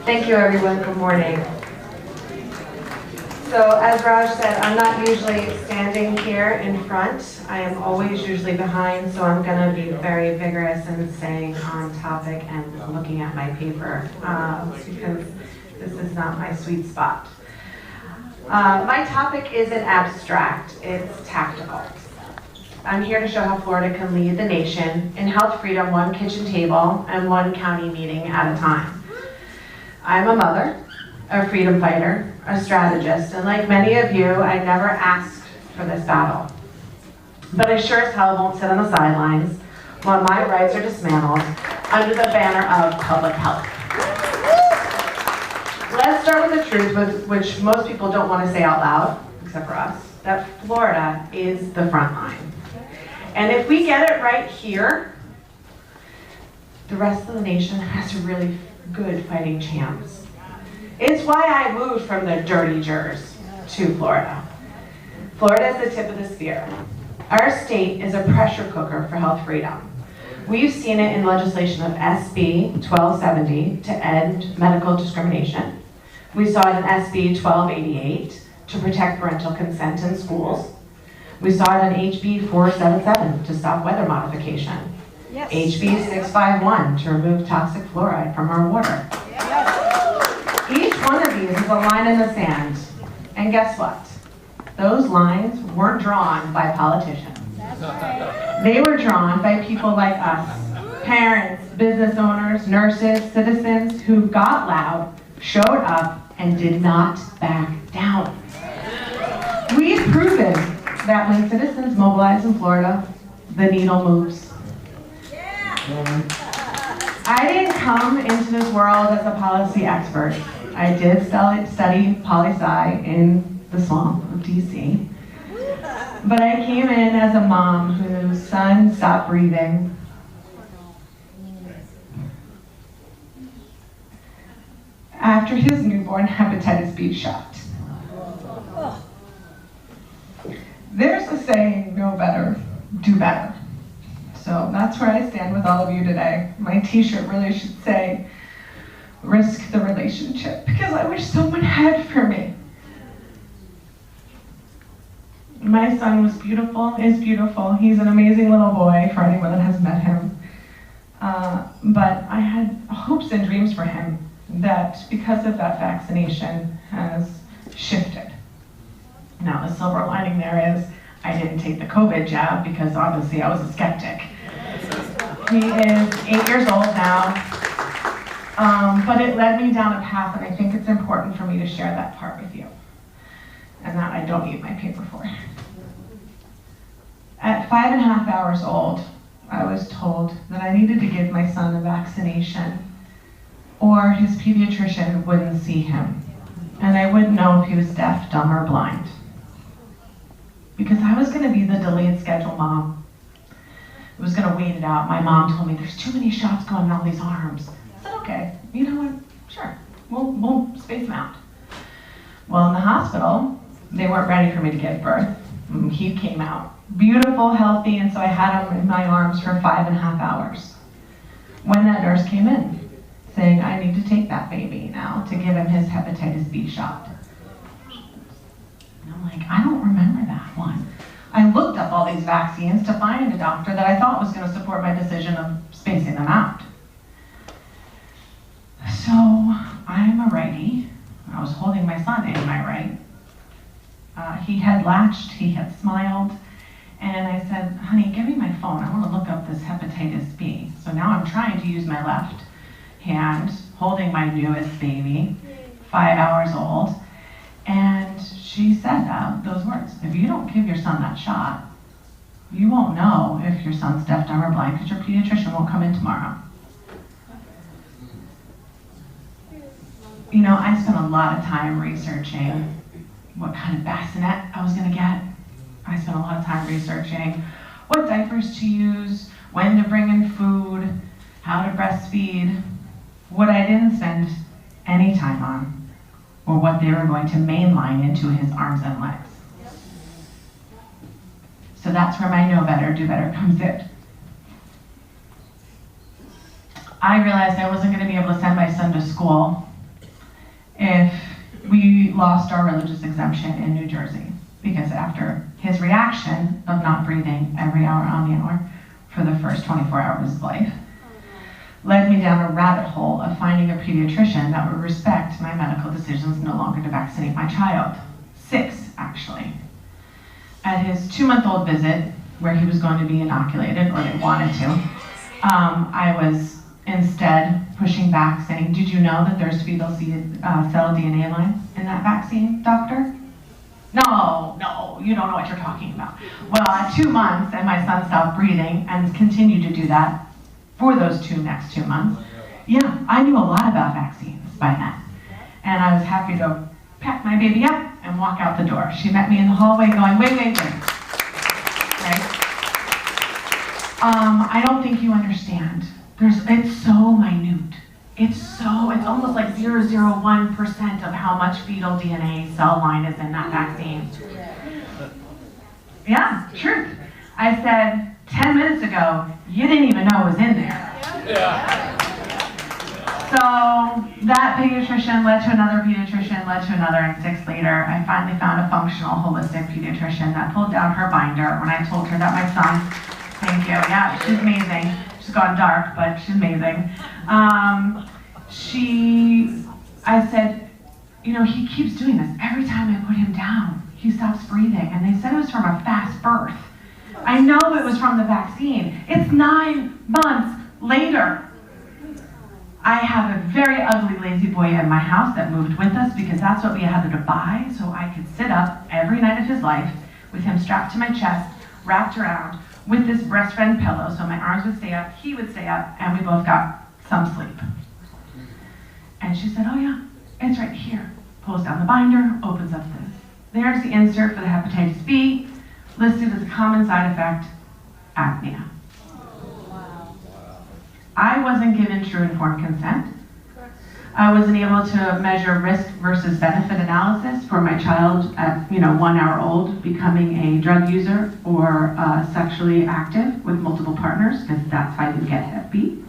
Thank you, everyone. Good morning. So as Raj said, I'm not usually standing here in front. I am always usually behind, so I'm going to be very vigorous in staying on topic and looking at my paper because this is not my sweet spot. My topic isn't abstract, it's tactical. I'm here to show how Florida can lead the nation in health freedom, one kitchen table and one county meeting at a time. I'm a mother, a freedom fighter, a strategist, and like many of you, I never asked for this battle. But I sure as hell won't sit on the sidelines while my rights are dismantled under the banner of public health. Let's start with the truth, which most people don't want to say out loud, except for us, that Florida is the front line. And if we get it right here, the rest of the nation has a really good fighting chance. It's why I moved from the dirty Jers to Florida. Florida is the tip of the spear. Our state is a pressure cooker for health freedom. We've seen it in legislation of SB 1270 to end medical discrimination. We saw it in SB 1288 to protect parental consent in schools. We saw it in HB 477 to stop weather modification. Yes. HB 651 to remove toxic fluoride from our water. Yes. Each one of these is a line in the sand. And guess what? Those lines weren't drawn by politicians. That's right. They were drawn by people like us, parents, business owners, nurses, citizens who got loud, showed up, and did not back down. We've proven that when citizens mobilize in Florida, the needle moves. I didn't come into this world as a policy expert. I did study poli-sci in the swamp of DC. But I came in as a mom whose son stopped breathing. After his newborn hepatitis B shot. There's a saying, know better, do better. So that's where I stand with all of you today. My t-shirt really should say, risk the relationship, because I wish someone had for me. My son was beautiful, is beautiful. He's an amazing little boy for anyone that has met him. But I had hopes and dreams for him that because of that vaccination has shifted. Now the silver lining there is I didn't take the COVID jab because obviously I was a skeptic. He is 8 years old now, but it led me down a path, and I think it's important for me to share that part with you, and that I don't need my paper for. At 5.5 hours old, I was told that I needed to give my son a vaccination or his pediatrician wouldn't see him, and I wouldn't know if he was deaf, dumb, or blind. Because I was gonna be the delayed schedule mom. I was gonna wait it out. My mom told me there's too many shots going in all these arms. I said, okay, you know what, sure, we'll space them out. Well, in the hospital, they weren't ready for me to give birth. He came out beautiful, healthy, and so I had him in my arms for 5.5 hours. When that nurse came in, saying, I need to take that baby now to give him his hepatitis B shot. And I'm like, I don't remember that one. I looked up all these vaccines to find a doctor that I thought was going to support my decision of spacing them out. So I'm a righty. I was holding my son in my right. He had latched, he had smiled, and I said, honey, give me my phone. I want to look up this hepatitis B. So now I'm trying to use my left hand, holding my newest baby, 5 hours old, and she said those words, if you don't give your son that shot, you won't know if your son's deaf, dumb, or blind because your pediatrician won't come in tomorrow. You know, I spent a lot of time researching what kind of bassinet I was going to get. I spent a lot of time researching what diapers to use, when to bring in food, how to breastfeed. What I didn't spend any time on were what they were going to mainline into his arms and legs. So that's where my know better, do better comes in. I realized I wasn't going to be able to send my son to school lost our religious exemption in New Jersey because after his reaction of not breathing every hour on the hour for the first 24 hours of his life, led me down a rabbit hole of finding a pediatrician that would respect my medical decisions no longer to vaccinate my child. 6, actually. At his 2-month-old visit, where he was going to be inoculated, or they wanted to, I was instead pushing back, saying, did you know that there's fetal cell DNA line in that vaccine, doctor? No, you don't know what you're talking about. Well, at 2 months, and my son stopped breathing and continued to do that for those next 2 months, yeah, I knew a lot about vaccines by then. And I was happy to pack my baby up and walk out the door. She met me in the hallway going, wait. Right? I don't think you understand. It's so minute. It's almost like 0.001% of how much fetal DNA cell line is in that vaccine. Yeah, truth. I said 10 minutes ago, you didn't even know it was in there. Yeah. So that pediatrician led to another pediatrician, led to another, and 6 later, I finally found a functional, holistic pediatrician that pulled down her binder when I told her that my son, thank you, yeah, she's amazing. She's gone dark, but she's amazing. I said, you know, he keeps doing this. Every time I put him down, he stops breathing. And they said it was from a fast birth. I know it was from the vaccine. It's 9 months later. I have a very ugly lazy boy in my house that moved with us because that's what we had to buy so I could sit up every night of his life with him strapped to my chest, wrapped around with this breastfed pillow so my arms would stay up, he would stay up, and we both got some sleep. And she said, oh yeah, it's right here. Pulls down the binder, opens up this. There's the insert for the hepatitis B, listed as a common side effect, apnea. I wasn't given true informed consent. I wasn't able to measure risk versus benefit analysis for my child at 1 hour old becoming a drug user or sexually active with multiple partners, because that's how you get Hep B.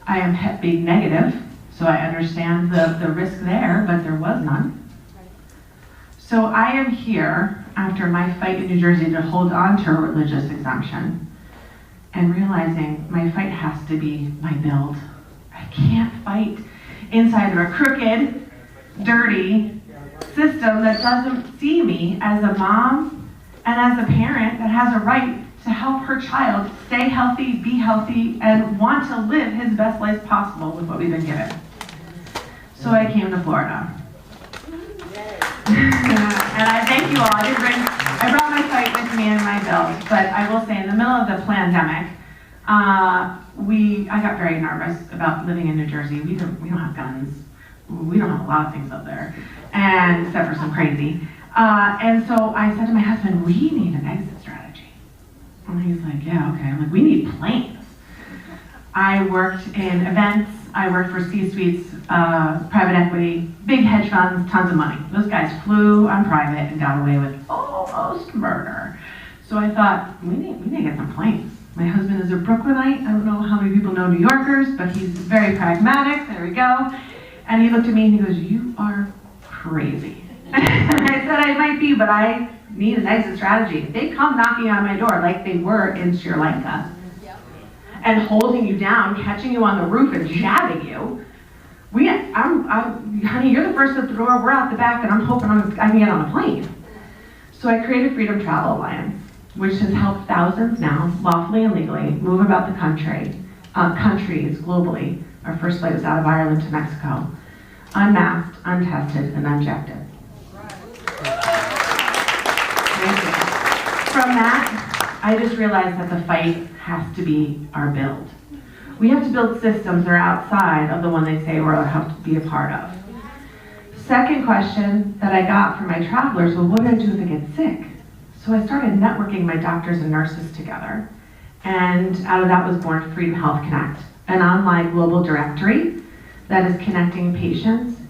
I am Hep B negative, so I understand the risk there, but there was none. So I am here after my fight in New Jersey to hold on to a religious exemption and realizing my fight has to be my build. I can't fight inside of a crooked, dirty system that doesn't see me as a mom and as a parent that has a right to help her child stay healthy, be healthy, and want to live his best life possible with what we've been given. So I came to Florida. And I thank you all. I brought my fight with me and my build, but I will say in the middle of the pandemic, I got very nervous about living in New Jersey. We don't have guns. We don't have a lot of things up there, and except for some crazy. And so I said to my husband, we need an exit strategy. And he's like, yeah, okay. I'm like, we need planes. I worked in events. I worked for C-suites, private equity, big hedge funds, tons of money. Those guys flew on private and got away with almost murder. So I thought, we need to get some planes. My husband is a Brooklynite. I don't know how many people know New Yorkers, but he's very pragmatic. There we go. And he looked at me and he goes, you are crazy. And I said, I might be, but I need an exit strategy. If they come knocking on my door like they were in Sri Lanka, and holding you down, catching you on the roof and jabbing you, honey, you're the first at the door, we're out the back, and I'm hoping I can get on a plane. So I created Freedom Travel Alliance, which has helped thousands now, lawfully and legally, move about the countries globally. Our first flight was out of Ireland to Mexico, unmasked, untested, and unchecked. From that, I just realized that the fight has to be our build. We have to build systems that are outside of the one they say we're have to be a part of. Second question that I got from my travelers was, what do I do if I get sick? So I started networking my doctors and nurses together, and out of that was born Freedom Health Connect, an online global directory that is connecting patients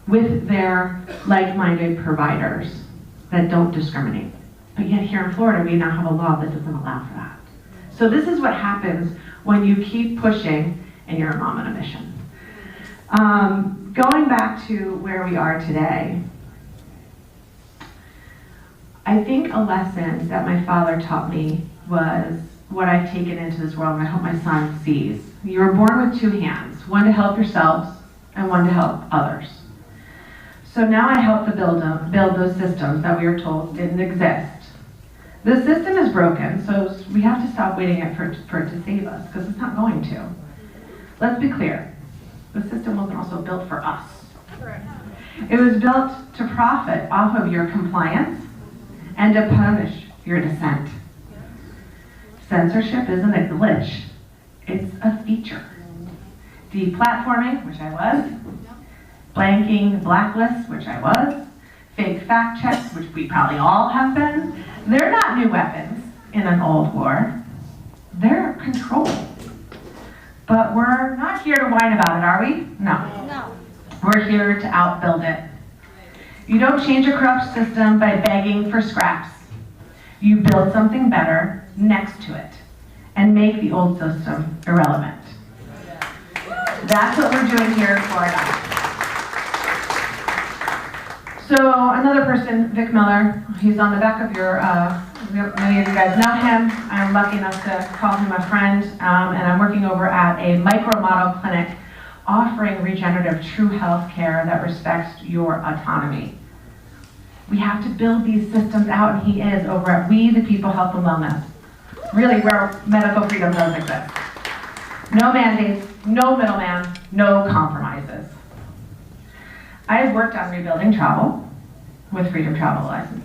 with their like-minded providers that don't discriminate. But yet here in Florida, we now have a law that doesn't allow for that. So this is what happens when you keep pushing and you're a mom on a mission. Going back to where we are today, I think a lesson that my father taught me was what I've taken into this world, and I hope my son sees. You were born with two hands, one to help yourselves and one to help others. So now I help to build those systems that we were told didn't exist. The system is broken, so we have to stop waiting for it to save us, because it's not going to. Let's be clear, the system wasn't also built for us. It was built to profit off of your compliance and to punish your dissent. Censorship isn't a glitch, it's a feature. Deplatforming, which I was, blanking blacklists, which I was, fake fact checks, which we probably all have been, they're not new weapons in an old war. They're control. But we're not here to whine about it, are we? No. We're here to outbuild it. You don't change a corrupt system by begging for scraps. You build something better next to it and make the old system irrelevant. That's what we're doing here in Florida. So another person, Vic Miller, he's on the back of your, many of you guys know him. I'm lucky enough to call him a friend, and I'm working over at a micro-model clinic offering regenerative true health care that respects your autonomy. We have to build these systems out, and he is over at We the People Health and Wellness, really where medical freedom does exist. No mandates, no middleman, no compromises. I've worked on rebuilding travel with Freedom Travel License.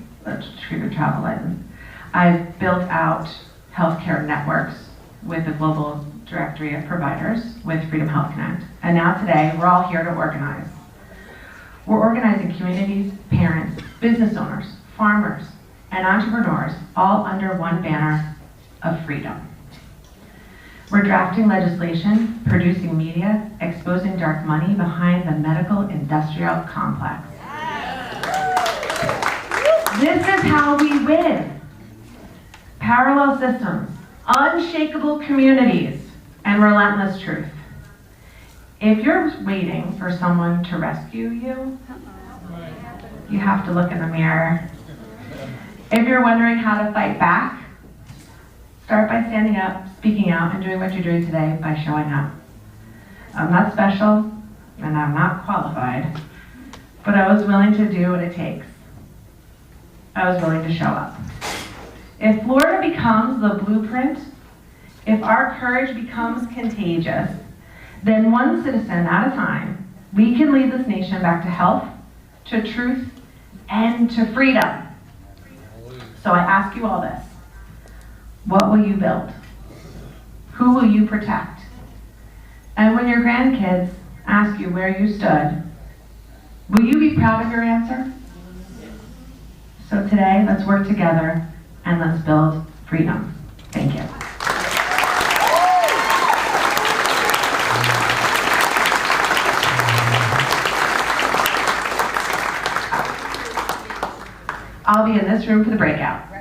I've built out healthcare networks with a global directory of providers with Freedom Health Connect. And now today, we're all here to organize. We're organizing communities, parents, business owners, farmers, and entrepreneurs, all under one banner of freedom. We're drafting legislation, producing media, exposing dark money behind the medical industrial complex. This is how we win. Parallel systems, unshakable communities, and relentless truth. If you're waiting for someone to rescue you, you have to look in the mirror. If you're wondering how to fight back, start by standing up, speaking out, and doing what you're doing today by showing up. I'm not special, and I'm not qualified, but I was willing to do what it takes. I was willing to show up. If Florida becomes the blueprint, if our courage becomes contagious, then one citizen at a time, we can lead this nation back to health, to truth, and to freedom. So I ask you all this. What will you build? Who will you protect? And when your grandkids ask you where you stood, will you be proud of your answer? So today, let's work together and let's build freedom. Thank you. I'll be in this room for the breakout.